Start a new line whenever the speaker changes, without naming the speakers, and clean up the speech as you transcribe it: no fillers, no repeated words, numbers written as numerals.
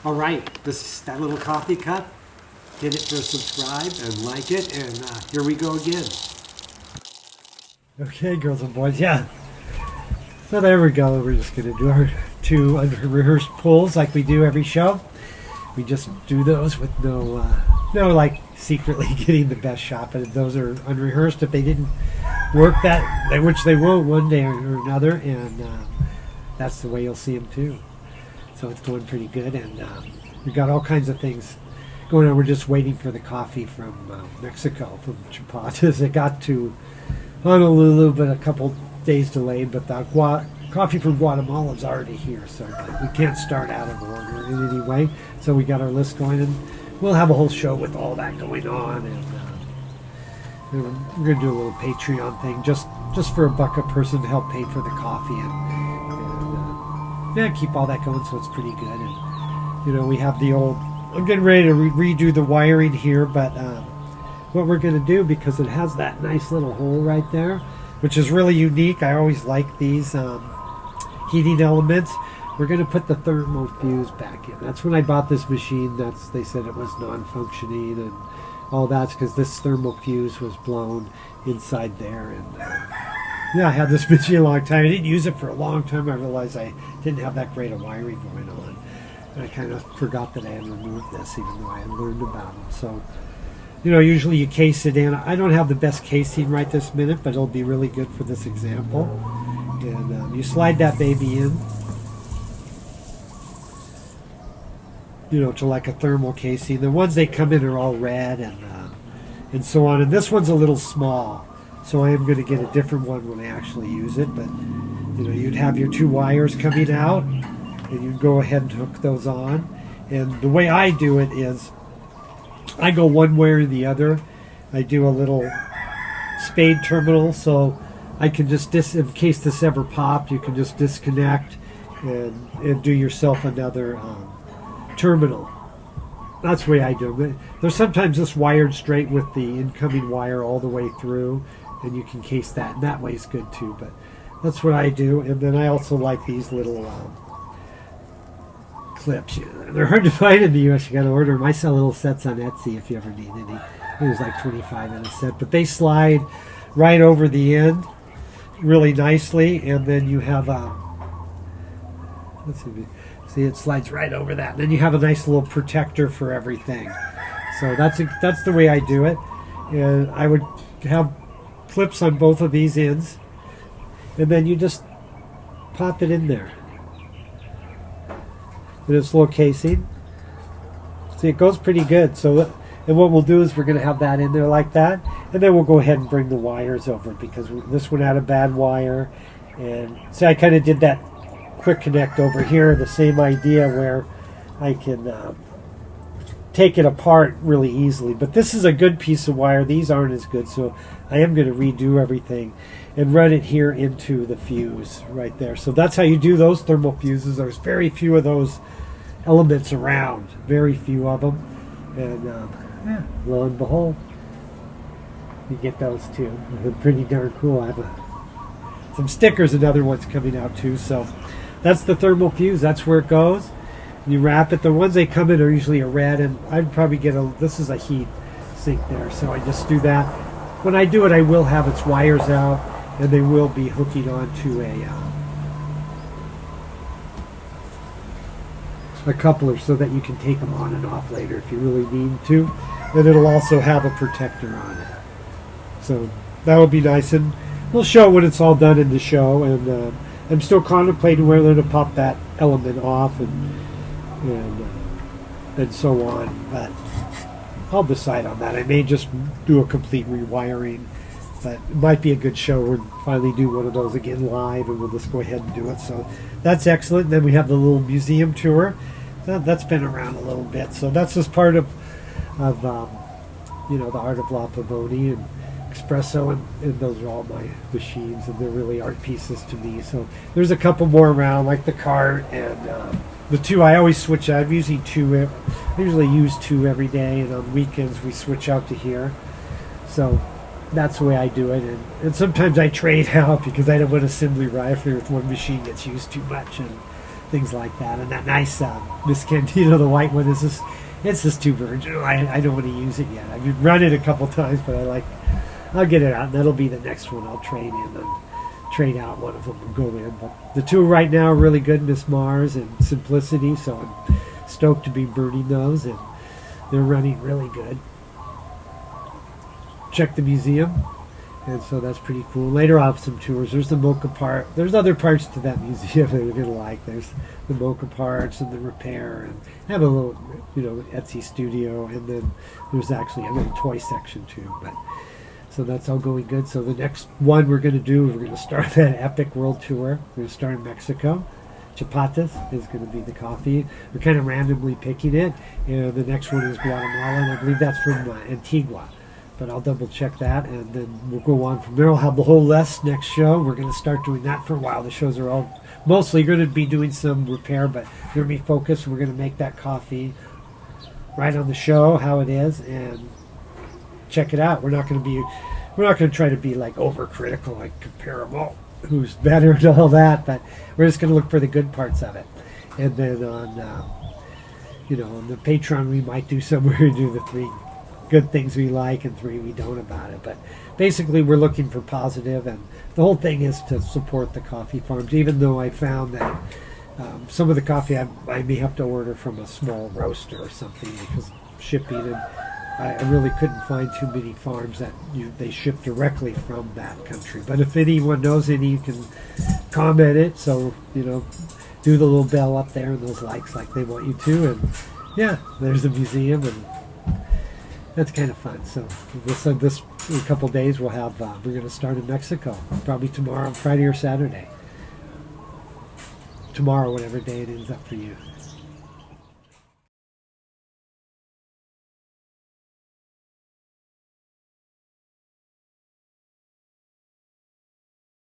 All right, this is that little coffee cup. Hit it to subscribe and like it, and here we go again. Okay, girls and boys, yeah. So there we go. We're just going to do our 2 unrehearsed pulls like we do every show. We just do those with no like secretly getting the best shot, but those are unrehearsed. If they didn't work which they will one day or another, and that's the way you'll see them too. So it's going pretty good, and we've got all kinds of things going on. We're just waiting for the coffee from Mexico, from Chiapas. It got to Honolulu, but a couple days delayed, but the coffee from Guatemala is already here, so we can't start out of order in any way. So we got our list going, and we'll have a whole show with all that going on, and we're going to do a little Patreon thing, just for $1 a person to help pay for the coffee, and keep all that going, so it's pretty good. And we have the old, I'm getting ready to redo the wiring here, but what we're going to do, because it has that nice little hole right there, which is really unique. I always like these heating elements. We're going to put the thermal fuse back in. That's when I bought this machine. They said it was non-functioning, and all that's because this thermal fuse was blown inside there. And yeah, I had this machine a long time. I didn't use it for a long time. I realized I didn't have that great a wiring going on. And I kind of forgot that I had removed this, even though I had learned about them. So, usually you case it in. I don't have the best casing right this minute, but it'll be really good for this example. And you slide that baby in, to like a thermal casing. The ones they come in are all red and so on. And this one's a little small, so I am going to get a different one when I actually use it. But you'd have your 2 wires coming out, and you'd go ahead and hook those on. And the way I do it is I go one way or the other. I do a little spade terminal, so I can just, in case this ever popped, you can just disconnect and do yourself another terminal. That's the way I do it. There's sometimes this wired straight with the incoming wire all the way through, and you can case that, and that way is good too. But that's what I do. And then I also like these little clips. They're hard to find in the U.S. You got to order them. I sell little sets on Etsy if you ever need any. There's like 25 in a set, but they slide right over the end really nicely, and then you have let's see, it slides right over that. Then you have a nice little protector for everything. So that's the way I do it. And I would have clips on both of these ends, and then you just pop it in there. And it's a little casing. See, it goes pretty good. So, and what we'll do is we're going to have that in there like that, and then we'll go ahead and bring the wires over, because this one had a bad wire. And see, I kind of did that quick connect over here, the same idea, where I can take it apart really easily. But this is a good piece of wire. These aren't as good, so I am going to redo everything and run it here into the fuse right there. So that's how you do those thermal fuses. There's very few of those elements around, very few of them, and lo and behold, you get those too. They're pretty darn cool. I have some stickers and other ones coming out too. So that's the thermal fuse. That's where it goes. You wrap it. The ones they come in are usually a red, and I'd probably get this is a heat sink there, so I just do that. When I do it, I will have its wires out, and they will be hooking onto a coupler, so that you can take them on and off later if you really need to. And it'll also have a protector on it. So that would be nice, and we'll show it when it's all done in the show. And I'm still contemplating whether to pop that element off and so on, but I'll decide on that. I may just do a complete rewiring, but it might be a good show. We'll finally do one of those again live, and we'll just go ahead and do it. So that's excellent. And then we have the little museum tour. That's been around a little bit. So that's just part of the Art of La Pavoni and Espresso, and those are all my machines, and they're really art pieces to me. So there's a couple more around, like the cart and the 2. I always switch out. I'm using 2. I usually use 2 every day, and on weekends we switch out to here. So that's the way I do it. And sometimes I trade out, because I don't want assembly rifle if one machine gets used too much. And things like that. And that nice Miss Candida, the white one, it's just too virginal. I don't want to use it yet. I've run it a couple times, but I'll get it out, and that'll be the next one I'll trade in and trade out one of them and go in. But the two right now are really good, Miss Mars and Simplicity, so I'm stoked to be burning those, and they're running really good. Check the museum, and so that's pretty cool. Later I'll have some tours. There's the mocha part. There's other parts to that museum that you're going to like. There's the mocha parts and the repair, and I have a little, Etsy studio, and then there's actually a little toy section too. But so that's all going good. So the next one we're going to do, we're going to start that epic world tour. We're going to start in Mexico. Chapatas is going to be the coffee. We're kind of randomly picking it, and the next one is Guatemala, and I believe that's from Antigua. But I'll double check that, and then we'll go on from there. I'll have the whole list next show. We're going to start doing that for a while. The shows are all mostly going to be doing some repair, but they're going to be focused. We're going to make that coffee right on the show, how it is, and check it out. We're not going to try to be like overcritical, like compare them all, who's better and all that, but we're just going to look for the good parts of it. And then on the Patreon, we might do somewhere to do the 3 good things we like and 3 we don't about it. But basically we're looking for positive, and the whole thing is to support the coffee farms, even though I found that some of the coffee I may have to order from a small roaster or something because of shipping, and I really couldn't find too many farms that they ship directly from that country. But if anyone knows any, you can comment it, so do the little bell up there and those likes like they want you to. And yeah, there's the museum, and that's kind of fun. So this in a couple days we're going to start in Mexico, probably tomorrow, Friday or Saturday. Tomorrow, whatever day it ends up for you.